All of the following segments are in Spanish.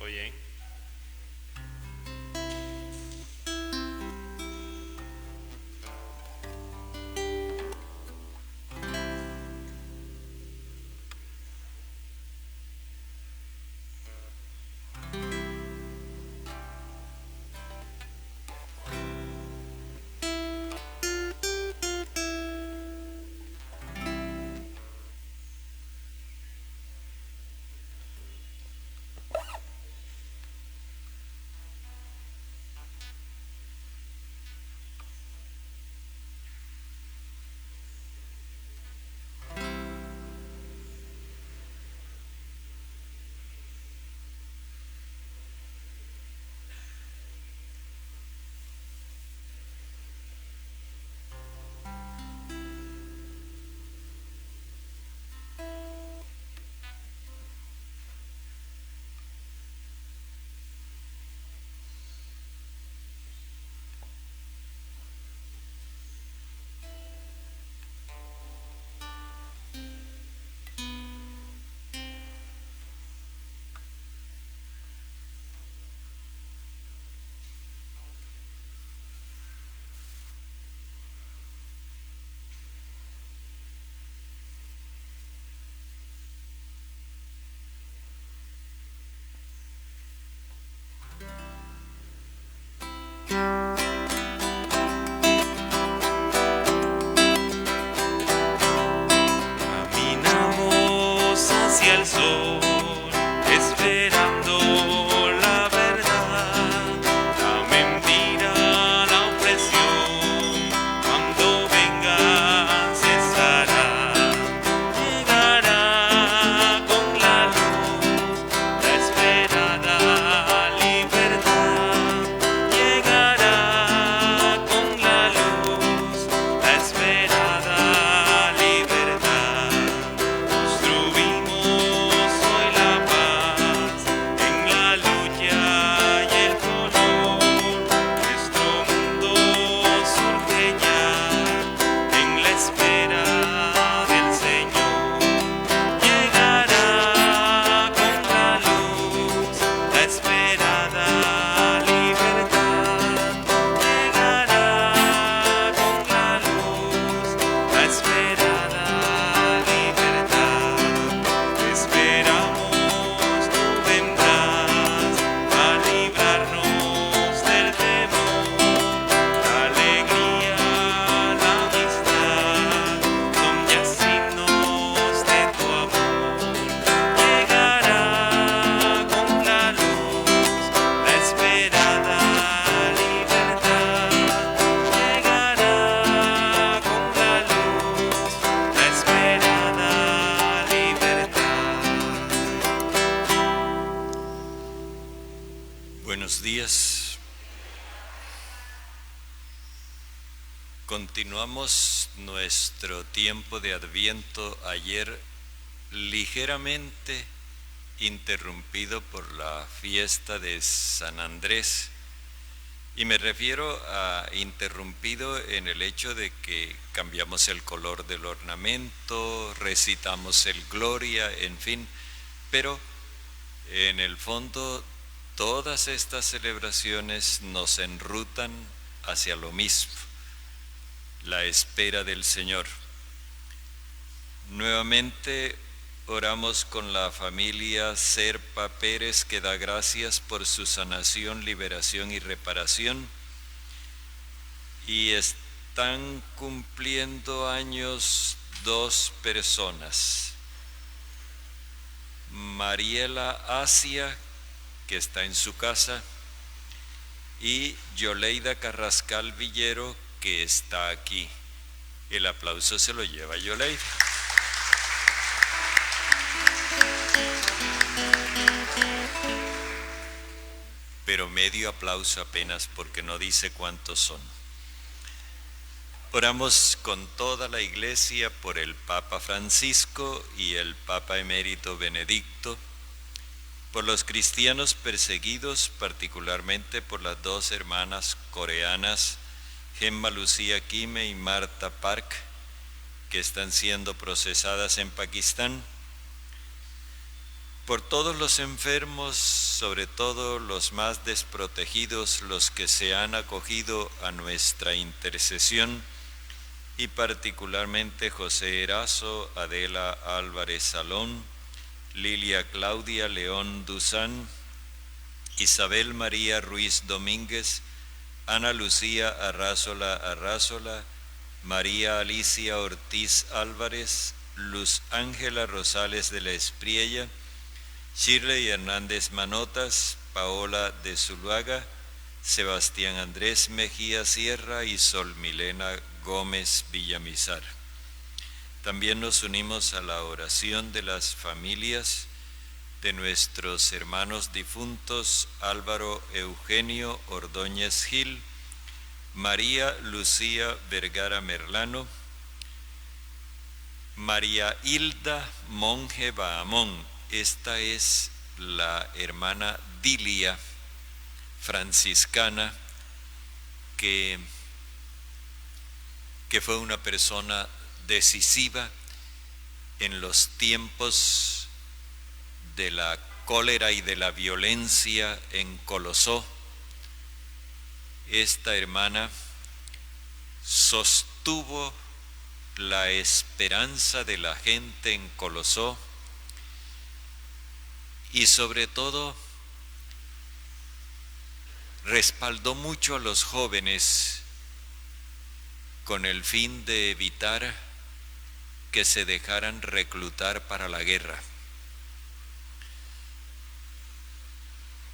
oyen. Caminamos hacia el sol, esperando la verdad. La mentira, la opresión, cuando venga cesará. Llegará con la luz, la esperada libertad. Llegará con la luz, la esperada libertad. Construimos hoy la paz en la lucha y el color. Nuestro mundo surge ya en la espera del Señor. Llegará con la luz, la esperada libertad. Llegará con la luz, la esperada libertad. Te esperamos, tú vendrás a librarnos del temor. La alegría, la amistad son ya signos de tu amor. Llegará con la luz, la esperada libertad. Llegará con la luz, la esperada libertad. Buenos días. Continuamos nuestro tiempo de Adviento, ayer ligeramente interrumpido por la fiesta de San Andrés. Y me refiero a interrumpido en el hecho de que cambiamos el color del ornamento, recitamos el Gloria, en fin, pero en el fondo todas estas celebraciones nos enrutan hacia lo mismo, la espera del Señor. Nuevamente oramos con la familia Serpa Pérez, que da gracias por su sanación, liberación y reparación. Y están cumpliendo años dos personas. Mariela Asia, que está en su casa, y Yoleida Carrascal Villero, que está aquí. El aplauso se lo lleva Yoleida. Pero medio aplauso apenas, porque no dice cuántos son. Oramos con toda la Iglesia por el Papa Francisco y el Papa Emérito Benedicto, por los cristianos perseguidos, particularmente por las dos hermanas coreanas, Gemma Lucía Quime y Marta Park, que están siendo procesadas en Pakistán, por todos los enfermos, sobre todo los más desprotegidos, los que se han acogido a nuestra intercesión, y particularmente José Erazo, Adela Álvarez Salón, Lilia Claudia León Duzán, Isabel María Ruiz Domínguez, Ana Lucía Arrázola, María Alicia Ortiz Álvarez, Luz Ángela Rosales de la Espriella, Shirley Hernández Manotas, Paola de Zuluaga, Sebastián Andrés Mejía Sierra y Sol Milena Gómez Villamizar. También nos unimos a la oración de las familias de nuestros hermanos difuntos Álvaro Eugenio Ordóñez Gil, María Lucía Vergara Merlano, María Hilda Monje Bahamón. Esta es la hermana Dilia, franciscana, que fue una persona decisiva en los tiempos de la cólera y de la violencia en Colosó. Esta hermana sostuvo la esperanza de la gente en Colosó y sobre todo respaldó mucho a los jóvenes con el fin de evitar que se dejaran reclutar para la guerra.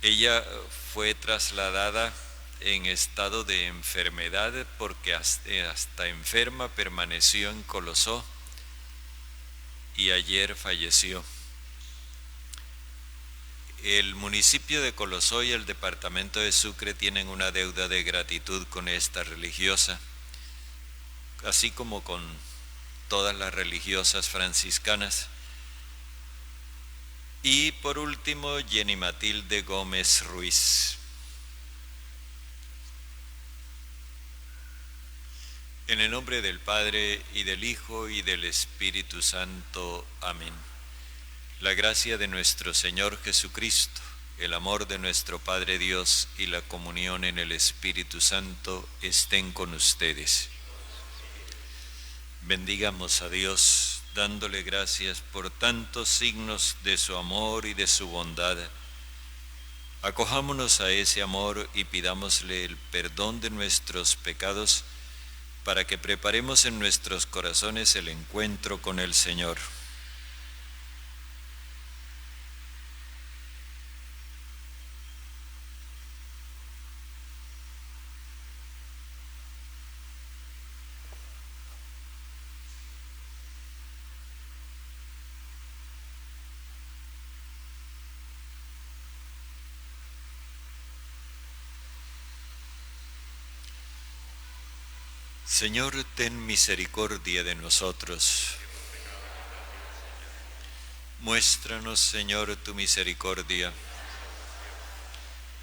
Ella fue trasladada en estado de enfermedad porque hasta enferma permaneció en Colosó y ayer falleció. El municipio de Colosó y el departamento de Sucre tienen una deuda de gratitud con esta religiosa, así como con todas las religiosas franciscanas. Y por último, Jenny Matilde Gómez Ruiz. En el nombre del Padre, y del Hijo, y del Espíritu Santo. Amén. La gracia de nuestro Señor Jesucristo, el amor de nuestro Padre Dios y la comunión en el Espíritu Santo estén con ustedes. Bendigamos a Dios, dándole gracias por tantos signos de su amor y de su bondad. Acojámonos a ese amor y pidámosle el perdón de nuestros pecados para que preparemos en nuestros corazones el encuentro con el Señor. Señor, ten misericordia de nosotros. Muéstranos, Señor, tu misericordia.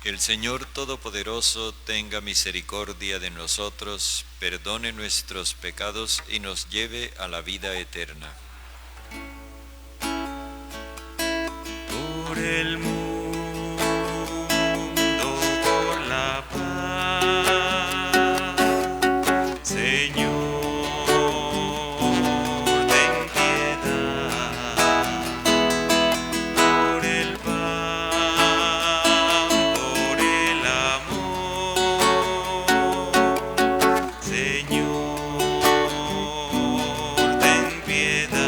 Que el Señor Todopoderoso tenga misericordia de nosotros, perdone nuestros pecados y nos lleve a la vida eterna. Por el mundo, por la paz, Señor, ten piedad. Por el pan, por el amor, Señor, ten piedad.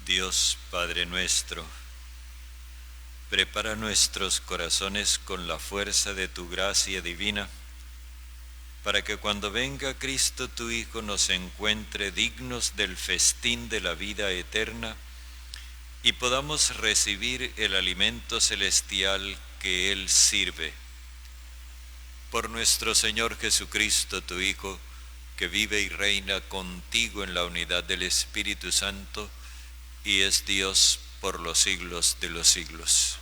Dios Padre nuestro, prepara nuestros corazones con la fuerza de tu gracia divina, para que cuando venga Cristo tu Hijo nos encuentre dignos del festín de la vida eterna y podamos recibir el alimento celestial que Él sirve. Por nuestro Señor Jesucristo, tu Hijo, que vive y reina contigo en la unidad del Espíritu Santo, y es Dios por los siglos de los siglos.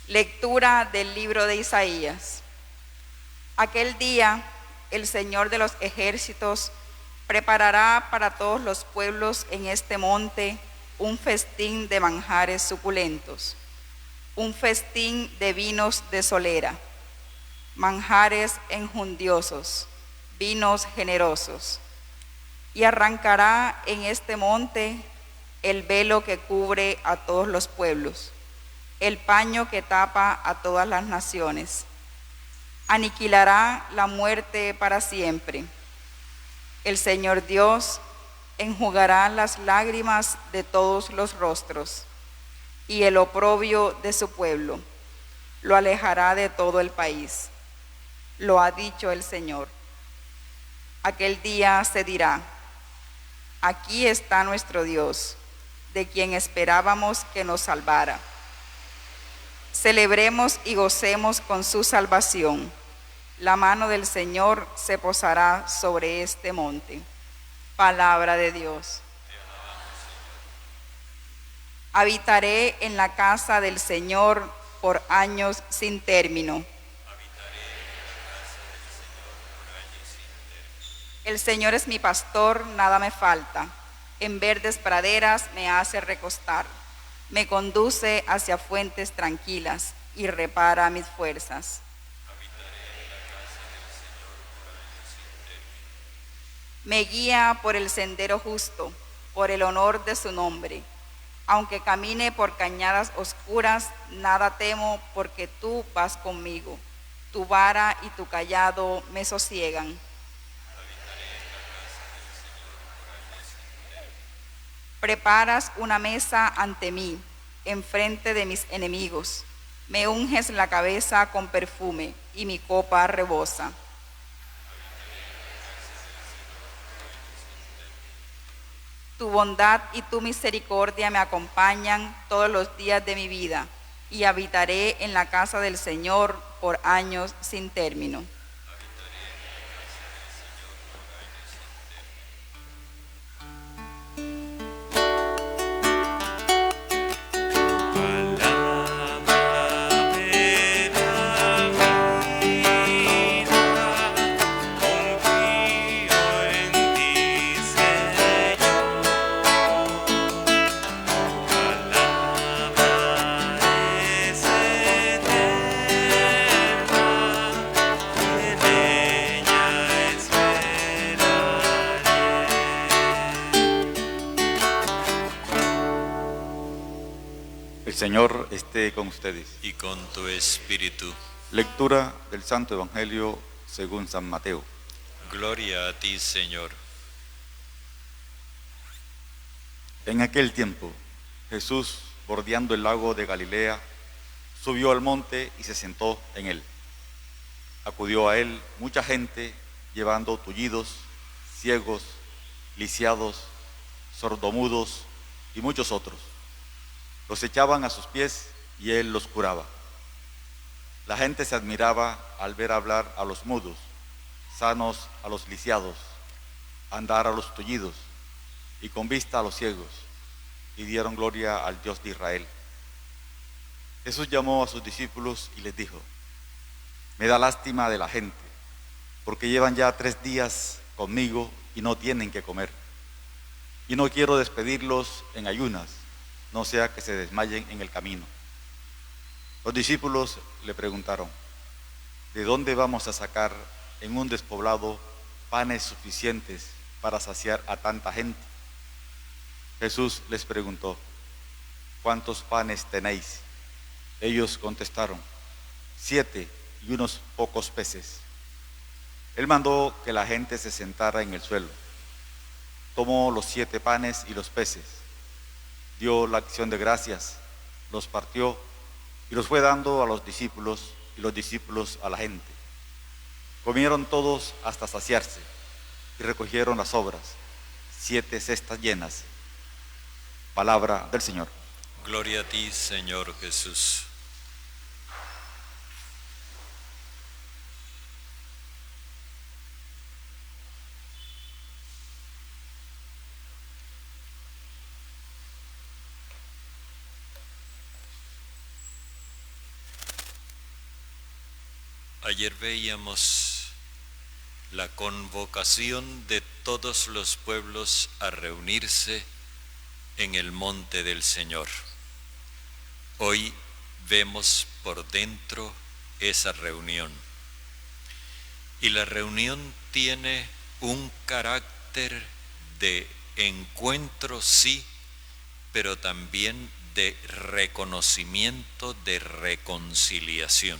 Lectura del libro de Isaías. Aquel día, el Señor de los ejércitos preparará para todos los pueblos en este monte un festín de manjares suculentos, un festín de vinos de solera, manjares enjundiosos, vinos generosos. Y arrancará en este monte el velo que cubre a todos los pueblos, el paño que tapa a todas las naciones. Aniquilará la muerte para siempre. El Señor Dios enjugará las lágrimas de todos los rostros, y el oprobio de su pueblo lo alejará de todo el país. Lo ha dicho el Señor. Aquel día se dirá: aquí está nuestro Dios, de quien esperábamos que nos salvara. Celebremos y gocemos con su salvación. La mano del Señor se posará sobre este monte. Palabra de Dios. Habitaré en la casa del Señor por años sin término. El Señor es mi pastor, nada me falta. En verdes praderas me hace recostar. Me conduce hacia fuentes tranquilas y repara mis fuerzas. Me guía por el sendero justo, por el honor de su nombre. Aunque camine por cañadas oscuras, nada temo, porque tú vas conmigo. Tu vara y tu cayado me sosiegan. Preparas una mesa ante mí, enfrente de mis enemigos. Me unges la cabeza con perfume, y mi copa rebosa. Tu bondad y tu misericordia me acompañan todos los días de mi vida, y habitaré en la casa del Señor por años sin término. El Señor esté con ustedes. Y con tu espíritu. Lectura del Santo Evangelio según San Mateo. Gloria a ti, Señor. En aquel tiempo, Jesús, bordeando el lago de Galilea, subió al monte y se sentó en él. Acudió a él mucha gente llevando tullidos, ciegos, lisiados, sordomudos y muchos otros. Los echaban a sus pies y él los curaba. La gente se admiraba al ver hablar a los mudos, sanos a los lisiados, andar a los tullidos y con vista a los ciegos, y dieron gloria al Dios de Israel. Jesús llamó a sus discípulos y les dijo: me da lástima de la gente, porque llevan ya 3 días conmigo y no tienen que comer. Y no quiero despedirlos en ayunas, no sea que se desmayen en el camino. Los discípulos le preguntaron: ¿de dónde vamos a sacar en un despoblado panes suficientes para saciar a tanta gente? Jesús les preguntó: ¿cuántos panes tenéis? Ellos contestaron: 7 y unos pocos peces. Él mandó que la gente se sentara en el suelo. Tomó los 7 panes y los peces, dio la acción de gracias, los partió y los fue dando a los discípulos y los discípulos a la gente. Comieron todos hasta saciarse y recogieron las sobras, 7 cestas llenas. Palabra del Señor. Gloria a ti, Señor Jesús. Ayer veíamos la convocación de todos los pueblos a reunirse en el monte del Señor. Hoy vemos por dentro esa reunión. Y la reunión tiene un carácter de encuentro, sí, pero también de reconocimiento, de reconciliación.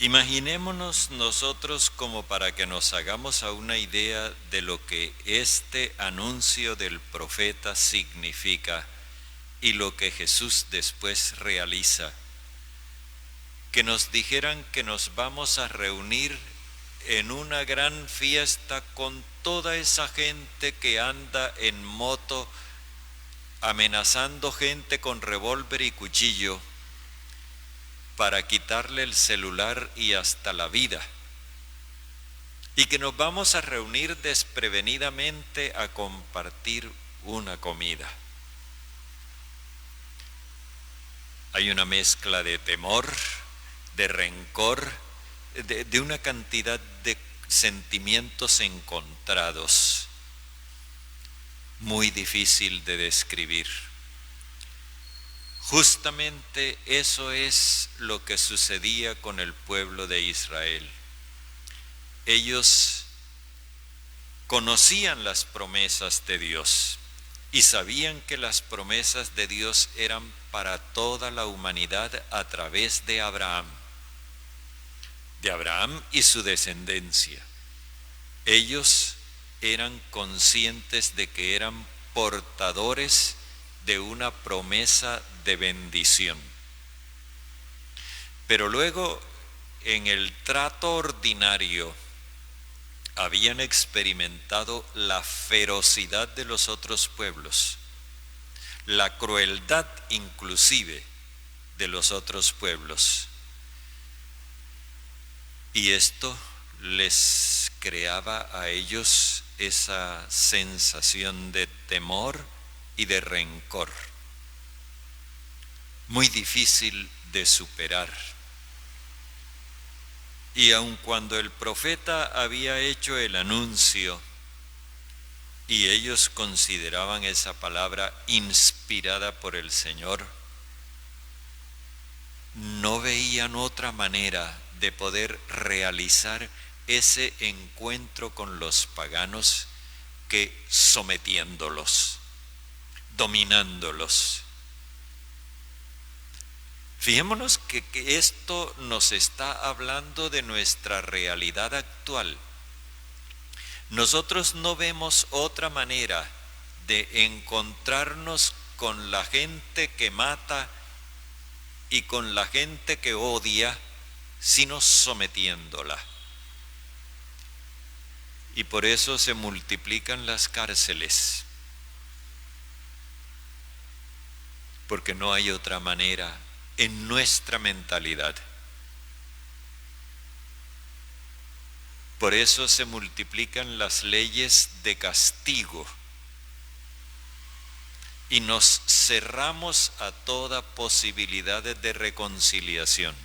Imaginémonos nosotros, como para que nos hagamos a una idea de lo que este anuncio del profeta significa y lo que Jesús después realiza, que nos dijeran que nos vamos a reunir en una gran fiesta con toda esa gente que anda en moto amenazando gente con revólver y cuchillo para quitarle el celular y hasta la vida, y que nos vamos a reunir desprevenidamente a compartir una comida. Hay una mezcla de temor, de rencor, de una cantidad de sentimientos encontrados, muy difícil de describir. Justamente eso es lo que sucedía con el pueblo de Israel. Ellos conocían las promesas de Dios y sabían que las promesas de Dios eran para toda la humanidad a través de Abraham y su descendencia. Ellos eran conscientes de que eran portadores de una promesa de bendición. Pero luego, en el trato ordinario, habían experimentado la ferocidad de los otros pueblos, la crueldad inclusive de los otros pueblos. Y esto les creaba a ellos esa sensación de temor y de rencor, muy difícil de superar. Y aun cuando el profeta había hecho el anuncio y ellos consideraban esa palabra inspirada por el Señor, no veían otra manera de poder realizar ese encuentro con los paganos que sometiéndolos, dominándolos. Fijémonos que esto nos está hablando de nuestra realidad actual. Nosotros no vemos otra manera de encontrarnos con la gente que mata y con la gente que odia, sino sometiéndola. Y por eso se multiplican las cárceles, porque no hay otra manera en nuestra mentalidad. Por eso se multiplican las leyes de castigo y nos cerramos a toda posibilidad de reconciliación.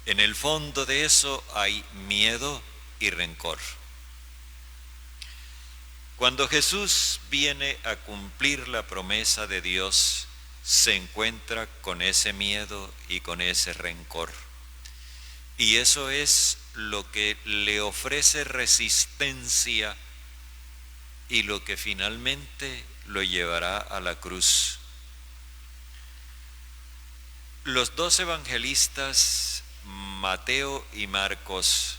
En el fondo de eso hay miedo y rencor. Cuando Jesús viene a cumplir la promesa de Dios, se encuentra con ese miedo y con ese rencor. Y eso es lo que le ofrece resistencia y lo que finalmente lo llevará a la cruz. Los dos evangelistas, Mateo y Marcos,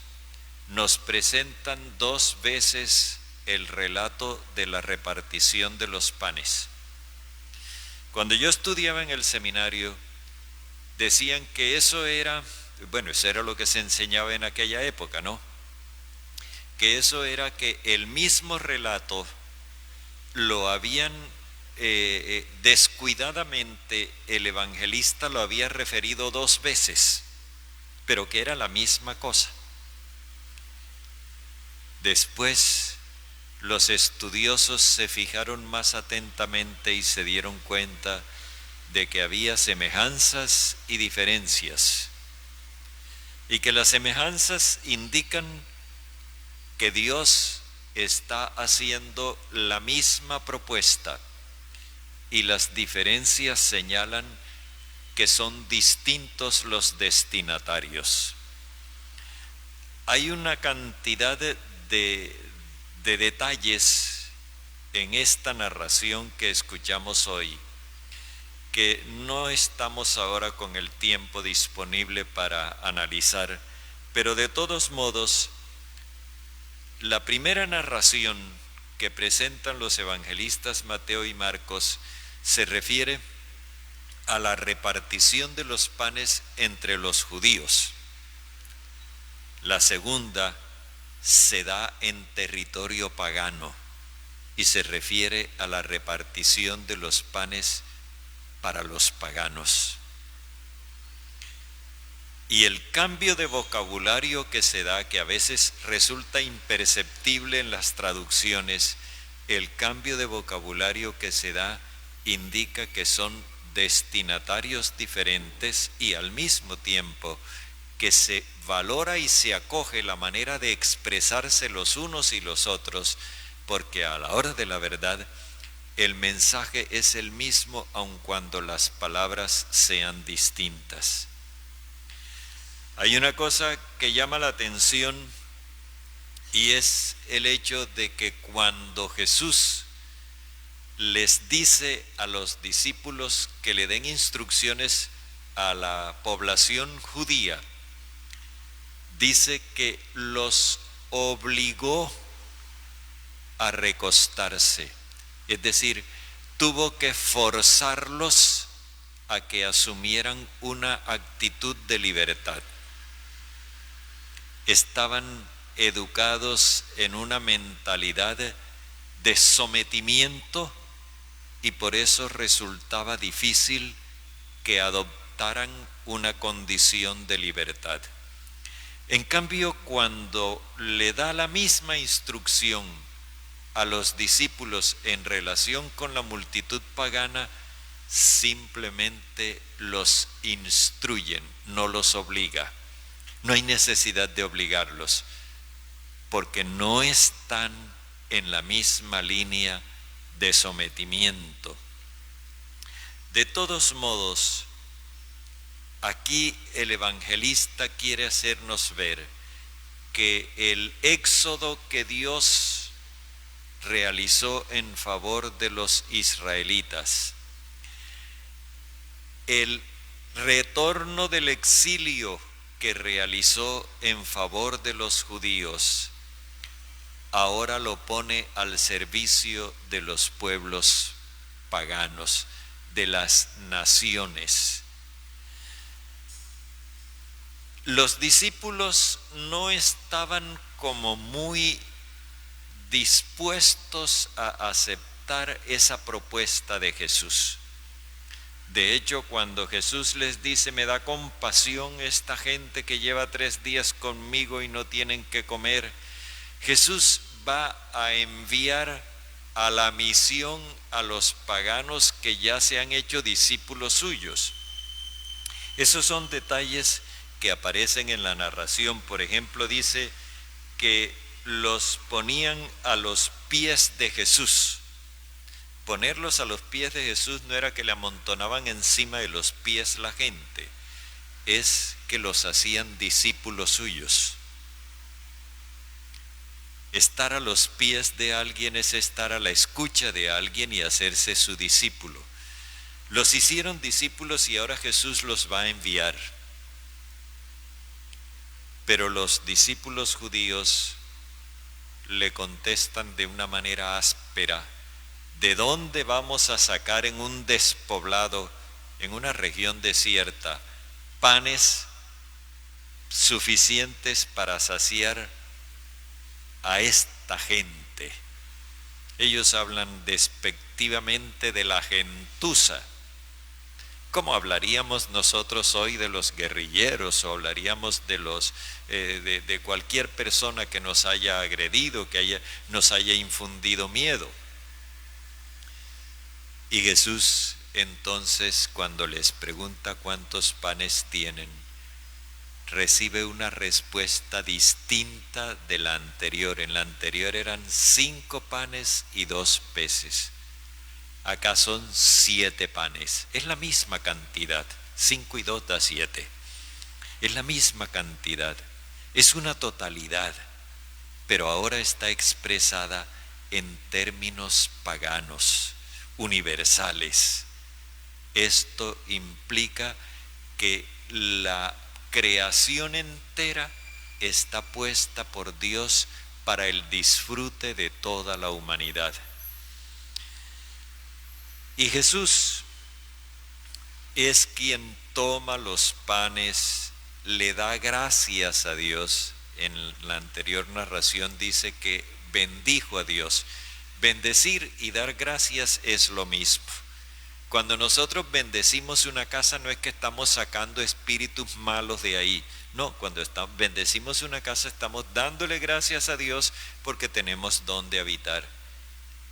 nos presentan dos veces el relato de la repartición de los panes. Cuando yo estudiaba en el seminario, decían que eso era lo que se enseñaba en aquella época, ¿no? Que eso era que el mismo relato lo habían descuidadamente, el evangelista lo había referido dos veces, pero que era la misma cosa. Después, los estudiosos se fijaron más atentamente y se dieron cuenta de que había semejanzas y diferencias, y que las semejanzas indican que Dios está haciendo la misma propuesta, y las diferencias señalan que son distintos los destinatarios. Hay una cantidad de detalles en esta narración que escuchamos hoy que no estamos ahora con el tiempo disponible para analizar, pero de todos modos, la primera narración que presentan los evangelistas Mateo y Marcos se refiere a la repartición de los panes entre los judíos. La segunda se da en territorio pagano y se refiere a la repartición de los panes para los paganos. Y el cambio de vocabulario que se da, que a veces resulta imperceptible en las traducciones, el cambio de vocabulario que se da indica que son destinatarios diferentes y al mismo tiempo que se valora y se acoge la manera de expresarse los unos y los otros, porque a la hora de la verdad el mensaje es el mismo aun cuando las palabras sean distintas. Hay una cosa que llama la atención y es el hecho de que cuando Jesús les dice a los discípulos que le den instrucciones a la población judía, dice que los obligó a recostarse, es decir, tuvo que forzarlos a que asumieran una actitud de libertad. Estaban educados en una mentalidad de sometimiento y por eso resultaba difícil que adoptaran una condición de libertad. En cambio, cuando le da la misma instrucción a los discípulos en relación con la multitud pagana, simplemente los instruyen, no los obliga. No hay necesidad de obligarlos, porque no están en la misma línea de sometimiento. De todos modos, aquí el evangelista quiere hacernos ver que el éxodo que Dios realizó en favor de los israelitas, el retorno del exilio que realizó en favor de los judíos, ahora lo pone al servicio de los pueblos paganos, de las naciones. Los discípulos no estaban como muy dispuestos a aceptar esa propuesta de Jesús. De hecho, cuando Jesús les dice, me da compasión esta gente que lleva 3 días conmigo y no tienen que comer, Jesús va a enviar a la misión a los paganos que ya se han hecho discípulos suyos. Esos son detalles que aparecen en la narración. Por ejemplo, dice que los ponían a los pies de Jesús. Ponerlos a los pies de Jesús no era que le amontonaban encima de los pies la gente, es que los hacían discípulos suyos. Estar a los pies de alguien es estar a la escucha de alguien y hacerse su discípulo. Los hicieron discípulos y ahora Jesús los va a enviar. Pero los discípulos judíos le contestan de una manera áspera: ¿de dónde vamos a sacar en un despoblado, en una región desierta, panes suficientes para saciar a esta gente? Ellos hablan despectivamente de la gentuza. ¿Cómo hablaríamos nosotros hoy de los guerrilleros, o hablaríamos de los de cualquier persona que nos haya agredido, nos haya infundido miedo? Y Jesús entonces, cuando les pregunta cuántos panes tienen, recibe una respuesta distinta de la anterior. En la anterior eran 5 panes y 2 peces. Acá son 7 panes. Es la misma cantidad. 5 y 2 da 7. Es la misma cantidad. Es una totalidad. Pero ahora está expresada en términos paganos, universales. Esto implica que la creación entera está puesta por Dios para el disfrute de toda la humanidad. Y Jesús es quien toma los panes, le da gracias a Dios. En la anterior narración dice que bendijo a Dios. Bendecir y dar gracias es lo mismo. Cuando nosotros bendecimos una casa, no es que estamos sacando espíritus malos de ahí. No, cuando bendecimos una casa, estamos dándole gracias a Dios porque tenemos donde habitar.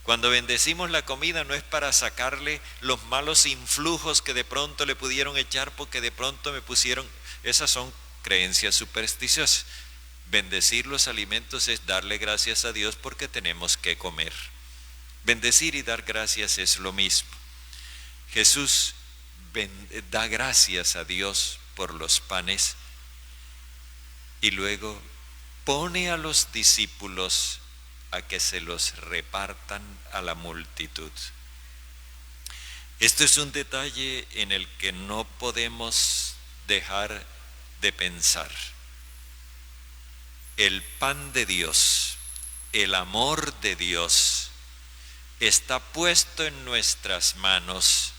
Cuando bendecimos la comida, no es para sacarle los malos influjos que de pronto le pudieron echar porque de pronto me pusieron. Esas son creencias supersticiosas. Bendecir los alimentos es darle gracias a Dios porque tenemos que comer. Bendecir y dar gracias es lo mismo. Jesús da gracias a Dios por los panes y luego pone a los discípulos a que se los repartan a la multitud. Esto es un detalle en el que no podemos dejar de pensar. El pan de Dios, el amor de Dios, está puesto en nuestras manos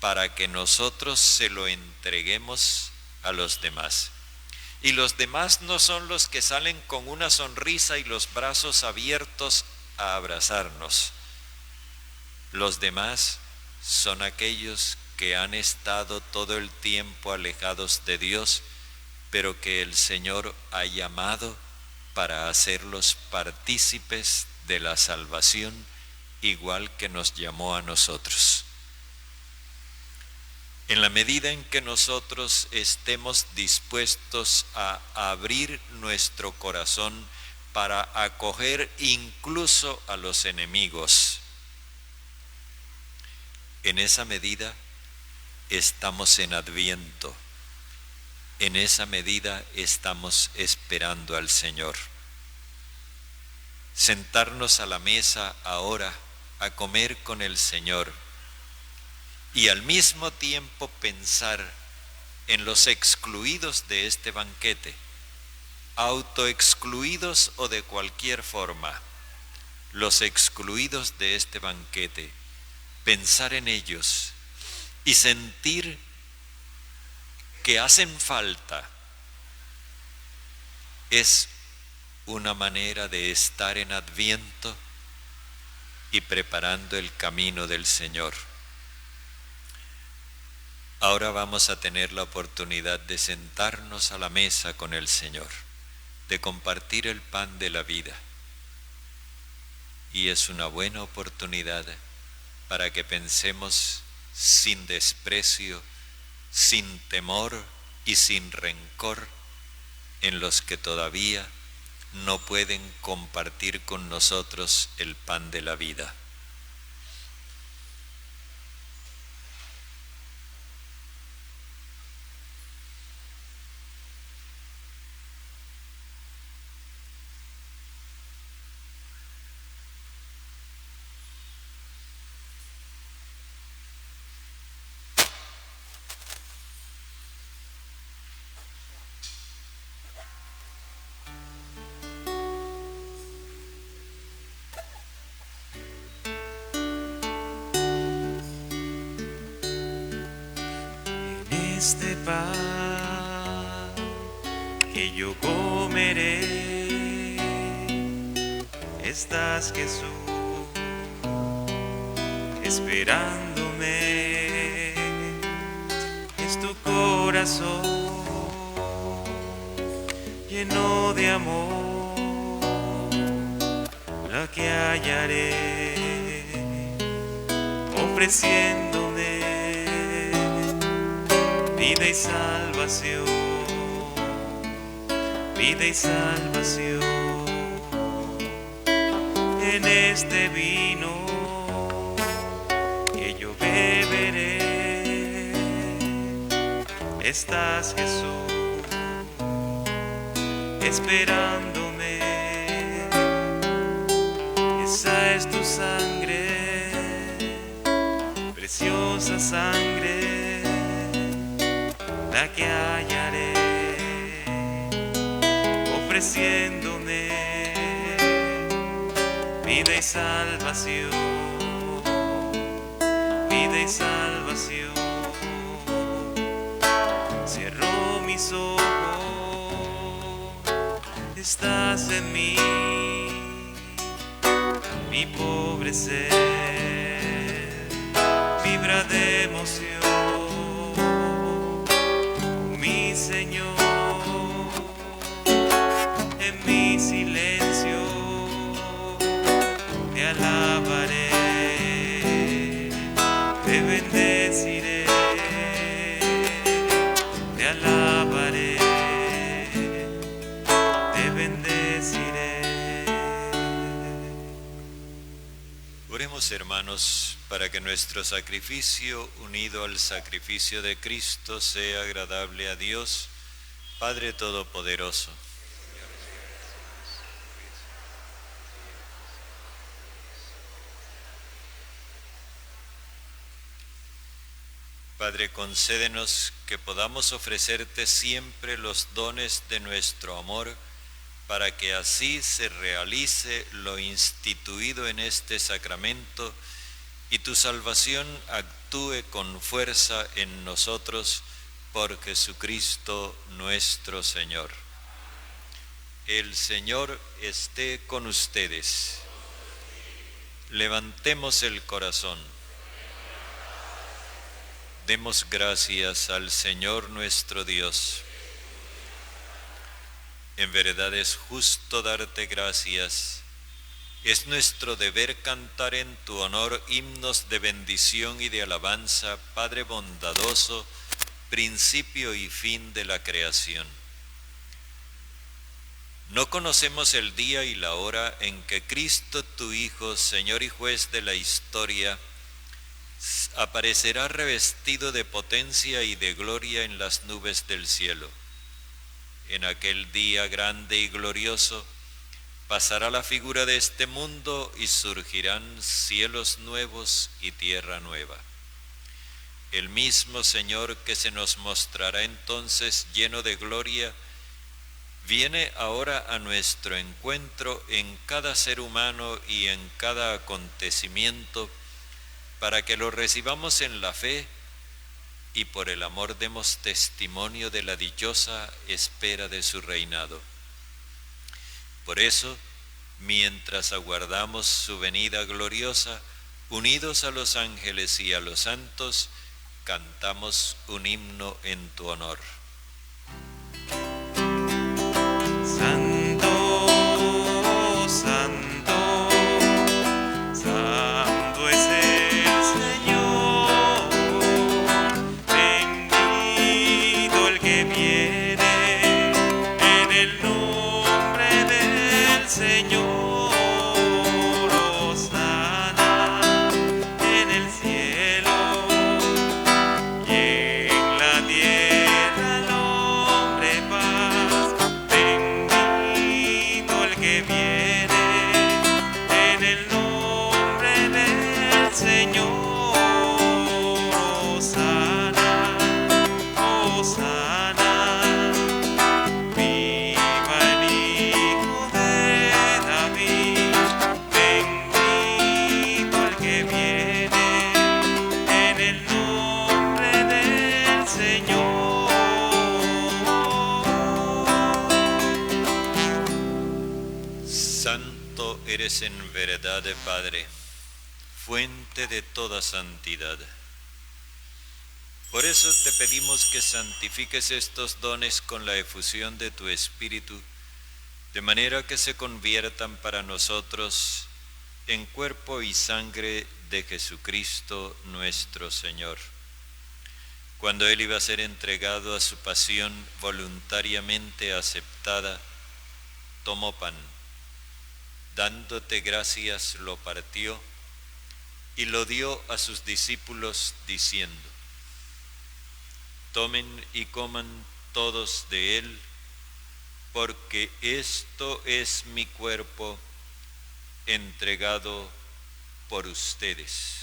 para que nosotros se lo entreguemos a los demás. Y los demás no son los que salen con una sonrisa y los brazos abiertos a abrazarnos. Los demás son aquellos que han estado todo el tiempo alejados de Dios, pero que el Señor ha llamado para hacerlos partícipes de la salvación, igual que nos llamó a nosotros. En la medida en que nosotros estemos dispuestos a abrir nuestro corazón para acoger incluso a los enemigos, en esa medida estamos en Adviento, en esa medida estamos esperando al Señor. Sentarnos a la mesa ahora a comer con el Señor y al mismo tiempo pensar en los excluidos de este banquete, autoexcluidos o de cualquier forma, los excluidos de este banquete, pensar en ellos y sentir que hacen falta, es una manera de estar en Adviento y preparando el camino del Señor. Ahora vamos a tener la oportunidad de sentarnos a la mesa con el Señor, de compartir el pan de la vida. Y es una buena oportunidad para que pensemos sin desprecio, sin temor y sin rencor en los que todavía no pueden compartir con nosotros el pan de la vida. este pan que yo comeré, estás, Jesús, esperándome. Es tu corazón lleno de amor la que hallaré, ofreciéndome vida y salvación, vida y salvación. En este vino que yo beberé, estás, Jesús, esperándome. Esa es tu sangre, preciosa sangre, la que hallaré, ofreciéndome vida y salvación, vida y salvación. Cierro mis ojos, estás en mí, mi pobre ser vibra de emoción, mi Señor. En mi silencio te alabaré, te bendeciré, te alabaré, te bendeciré. Oremos, hermanos, para que nuestro sacrificio unido al sacrificio de Cristo sea agradable a Dios, Padre Todopoderoso. Padre, concédenos que podamos ofrecerte siempre los dones de nuestro amor, para que así se realice lo instituido en este sacramento y tu salvación actúe con fuerza en nosotros por Jesucristo nuestro Señor. El Señor esté con ustedes. Levantemos el corazón. Demos gracias al Señor nuestro Dios. En verdad es justo darte gracias. Es nuestro deber cantar en tu honor himnos de bendición y de alabanza, Padre bondadoso, principio y fin de la creación. No conocemos el día y la hora en que Cristo, tu Hijo, Señor y Juez de la historia, aparecerá revestido de potencia y de gloria en las nubes del cielo. En aquel día grande y glorioso, pasará la figura de este mundo y surgirán cielos nuevos y tierra nueva. El mismo Señor que se nos mostrará entonces lleno de gloria, viene ahora a nuestro encuentro en cada ser humano y en cada acontecimiento, para que lo recibamos en la fe y por el amor demos testimonio de la dichosa espera de su reinado. Por eso, mientras aguardamos su venida gloriosa, unidos a los ángeles y a los santos, cantamos un himno en tu honor. Santo, santo, santo es el Señor, bendito el que viene en el nombre del Señor. Hosana en el cielo y en la tierra eres en verdad, Padre, fuente de toda santidad. Por eso te pedimos que santifiques estos dones con la efusión de tu Espíritu, de manera que se conviertan para nosotros en cuerpo y sangre de Jesucristo nuestro Señor. Cuando Él iba a ser entregado a su pasión voluntariamente aceptada, tomó pan, dándote gracias lo partió y lo dio a sus discípulos diciendo: tomen y coman todos de él, porque esto es mi cuerpo entregado por ustedes.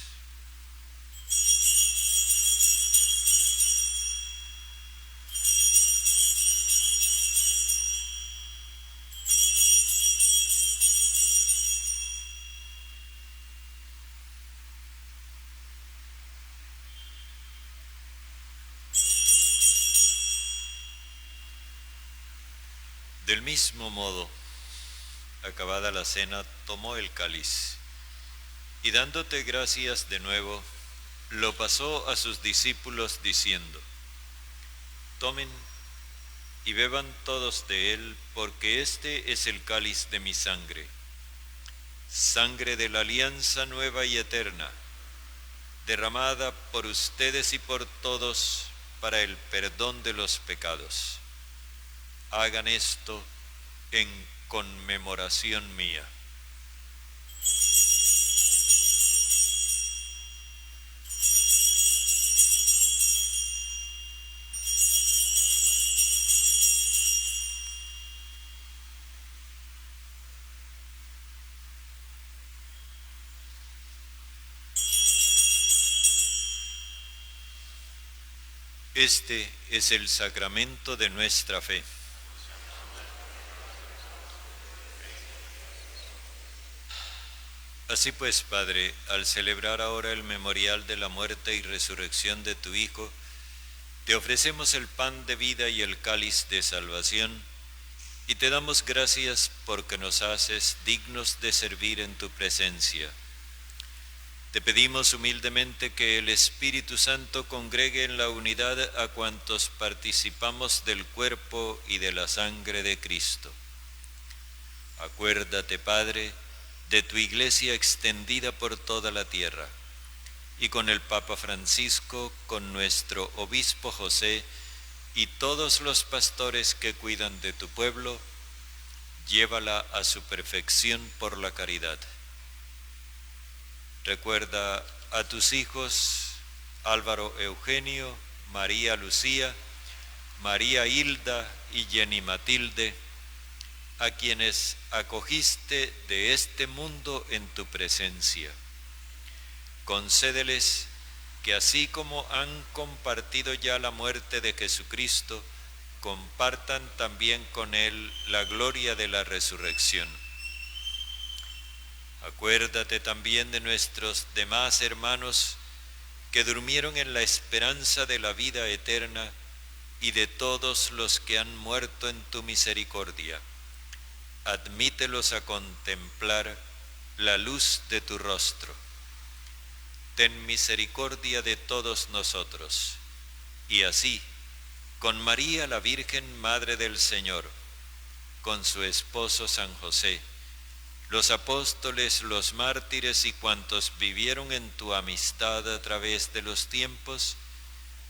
Del mismo modo, acabada la cena, tomó el cáliz y dándote gracias de nuevo, lo pasó a sus discípulos diciendo: tomen y beban todos de él, porque este es el cáliz de mi sangre, sangre de la alianza nueva y eterna, derramada por ustedes y por todos para el perdón de los pecados. Hagan esto en conmemoración mía. Este es el sacramento de nuestra fe. Así pues, Padre, al celebrar ahora el memorial de la muerte y resurrección de tu Hijo, te ofrecemos el pan de vida y el cáliz de salvación, y te damos gracias porque nos haces dignos de servir en tu presencia. Te pedimos humildemente que el Espíritu Santo congregue en la unidad a cuantos participamos del cuerpo y de la sangre de Cristo. Acuérdate, Padre, de tu Iglesia extendida por toda la tierra, y con el Papa Francisco, con nuestro Obispo José y todos los pastores que cuidan de tu pueblo, llévala a su perfección por la caridad. Recuerda a tus hijos Álvaro Eugenio, María Lucía, María Hilda y Jenny Matilde, a quienes acogiste de este mundo en tu presencia. Concédeles que así como han compartido ya la muerte de Jesucristo, compartan también con Él la gloria de la resurrección. Acuérdate también de nuestros demás hermanos que durmieron en la esperanza de la vida eterna y de todos los que han muerto en tu misericordia. Admítelos a contemplar la luz de tu rostro. Ten misericordia de todos nosotros, y así, con María la Virgen Madre del Señor, con su esposo San José, los apóstoles, los mártires y cuantos vivieron en tu amistad a través de los tiempos,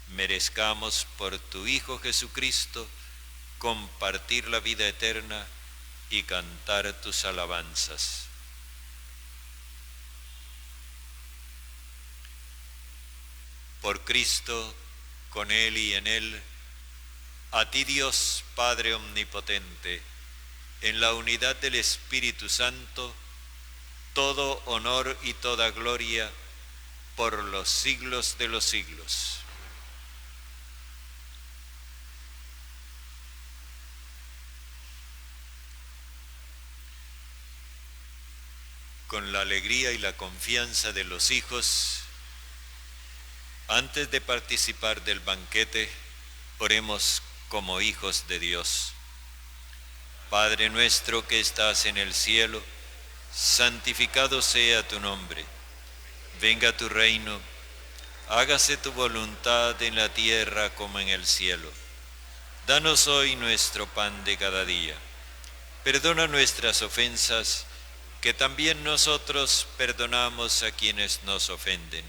merezcamos por tu Hijo Jesucristo compartir la vida eterna y cantar tus alabanzas. Por Cristo, con Él y en Él, a ti Dios Padre Omnipotente, en la unidad del Espíritu Santo, todo honor y toda gloria por los siglos de los siglos. Con la alegría y la confianza de los hijos, antes de participar del banquete, oremos como hijos de Dios. Padre nuestro que estás en el cielo, santificado sea tu nombre. Venga tu reino, hágase tu voluntad en la tierra como en el cielo. Danos hoy nuestro pan de cada día. Perdona nuestras ofensas, que también nosotros perdonamos a quienes nos ofenden.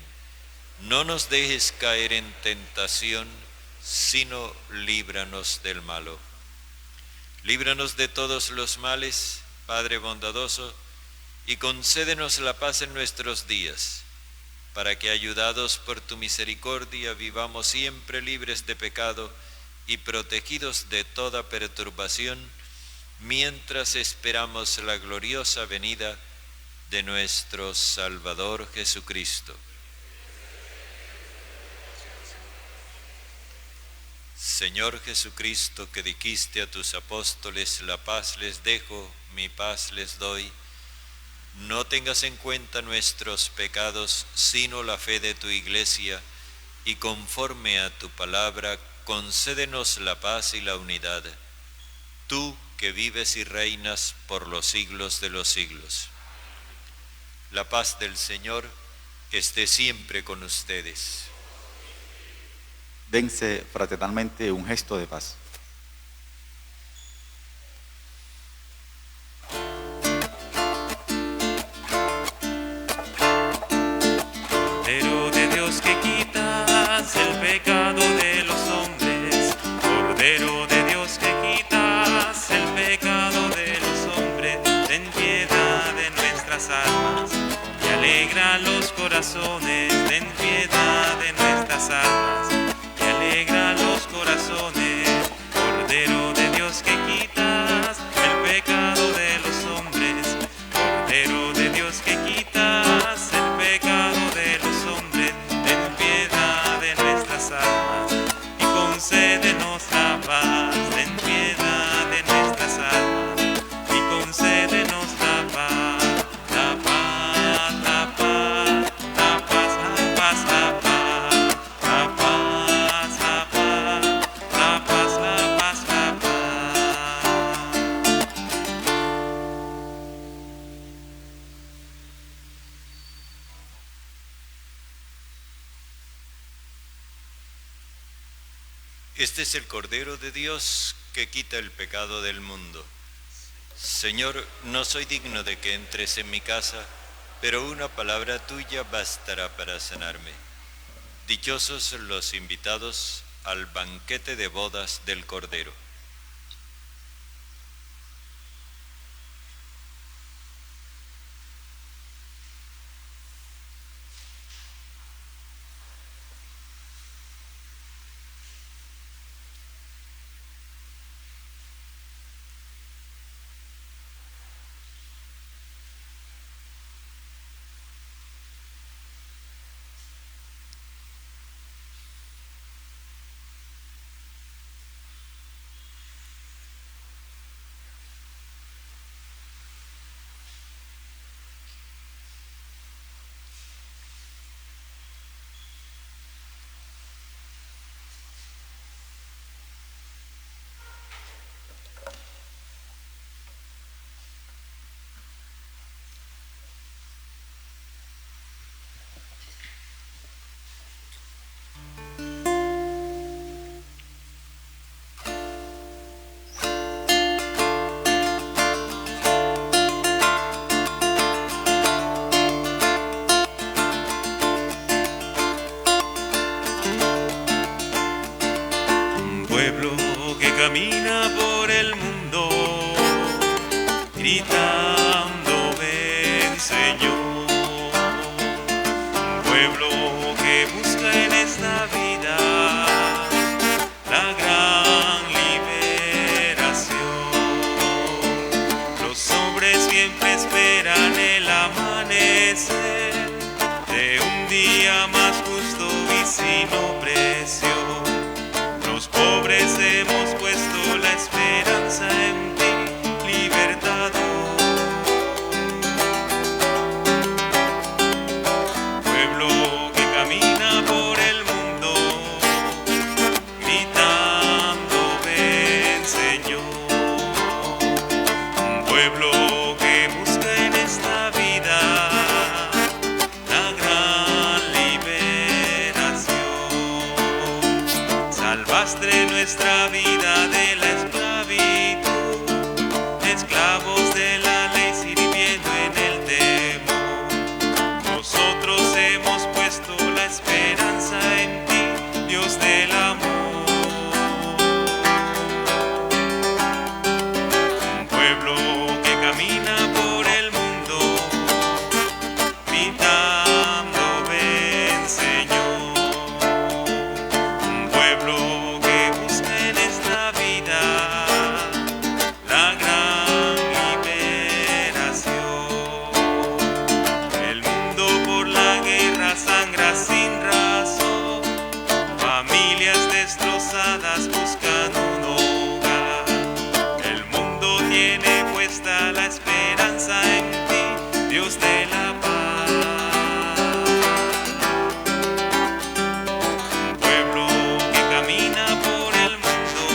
No nos dejes caer en tentación, sino líbranos del malo. Líbranos de todos los males, Padre bondadoso, y concédenos la paz en nuestros días, para que, ayudados por tu misericordia, vivamos siempre libres de pecado y protegidos de toda perturbación, mientras esperamos la gloriosa venida de nuestro Salvador Jesucristo. Señor Jesucristo, que dijiste a tus apóstoles: la paz les dejo, mi paz les doy, no tengas en cuenta nuestros pecados, sino la fe de tu Iglesia, y conforme a tu palabra, concédenos la paz y la unidad. Tú que vives y reinas por los siglos de los siglos. La paz del Señor esté siempre con ustedes. Dense fraternalmente un gesto de paz. Cordero de Dios que quitas el pecado de los hombres, Cordero de Dios que quitas el pecado de los hombres, ten piedad de nuestras almas y alegra los corazones, ten piedad de nuestras almas y alegra los corazones. Cordero de Dios que quitas el pecado de los hombres, Cordero de Dios que quitas el pecado de los hombres, ten piedad de nuestras almas y concédenos la paz, ten piedad de nuestras almas y concédenos la paz, la paz, la paz, la paz, la paz, la paz, la paz, la paz, la paz, la paz, la paz. Este es el Cordero de Dios que quita el pecado del mundo. Señor, no soy digno de que entres en mi casa, pero una palabra tuya bastará para sanarme. Dichosos los invitados al banquete de bodas del Cordero. Camina por el mundo, gritando ven Señor. Un pueblo que busca en esta vida la gran liberación. Los hombres siempre esperan el amanecer de un día más justo y sin opresión. Los pobres hemos puesto la esperanza en ti, libertador. salvaste nuestra vida de la esclavitud, esclavos de la ley sirviendo en el temor. Nosotros hemos puesto la esperanza en ti, Dios del amor. Un pueblo que camina por el mundo, gritando ven Señor. Un pueblo que busca en esta vida la gran liberación. El mundo por la guerra sangra sin razón, familias destrozadas buscan un hogar. El mundo tiene puesta la esperanza en ti, Dios de la paz. Un pueblo que camina por el mundo,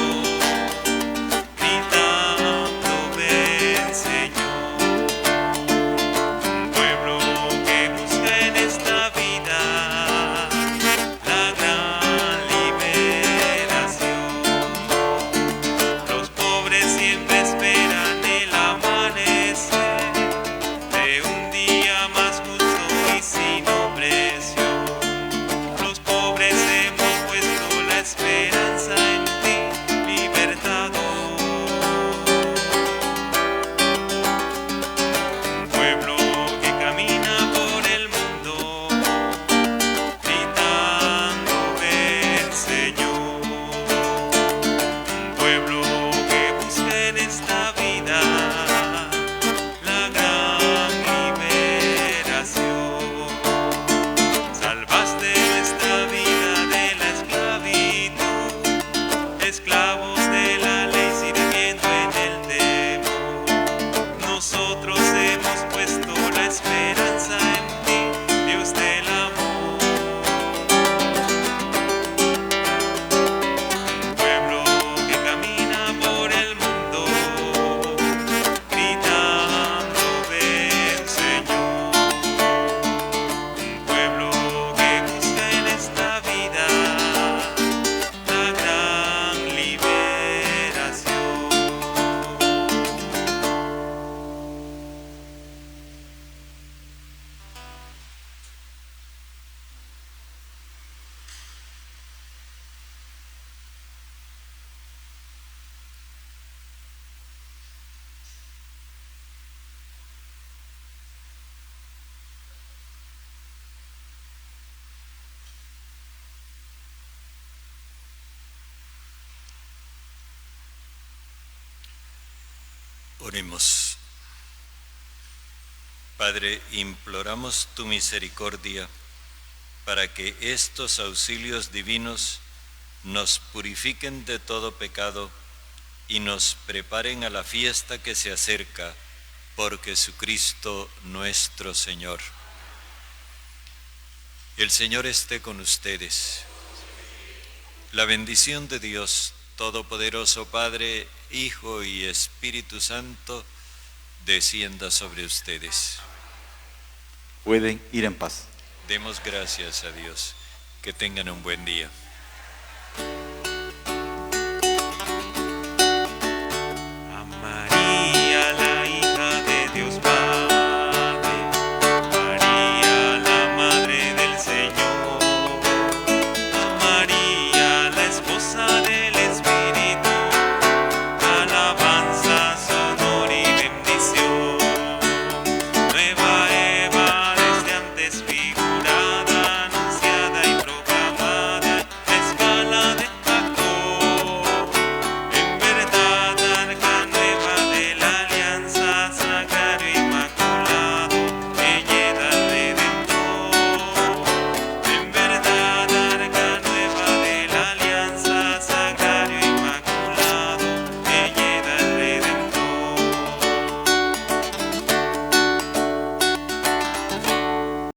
gritando ven Señor. Un pueblo que busca en esta vida la gran liberación. Los pobres siempre esperan el amanecer de un día más justo y sin opresión. Los pobres hemos puesto la esperanza en ti, libertador. Un pueblo que camina por el mundo, gritando ven Señor. Un pueblo que busca en esta vida la gran liberación. Salvaste nuestra vida de la esclavitud, esclavos de la ley sirviendo en el temor. Nosotros hemos puesto la esperanza en ti, Dios del amor. Un pueblo que camina por el mundo, gritando ven Señor. Un pueblo que busca en esta vida la gran liberación. Oremos. Padre, imploramos tu misericordia para que estos auxilios divinos nos purifiquen de todo pecado y nos preparen a la fiesta que se acerca por Jesucristo nuestro Señor. El Señor esté con ustedes. La bendición de Dios Todopoderoso, Padre, Hijo y Espíritu Santo, descienda sobre ustedes. Pueden ir en paz. Demos gracias a Dios. Que tengan un buen día.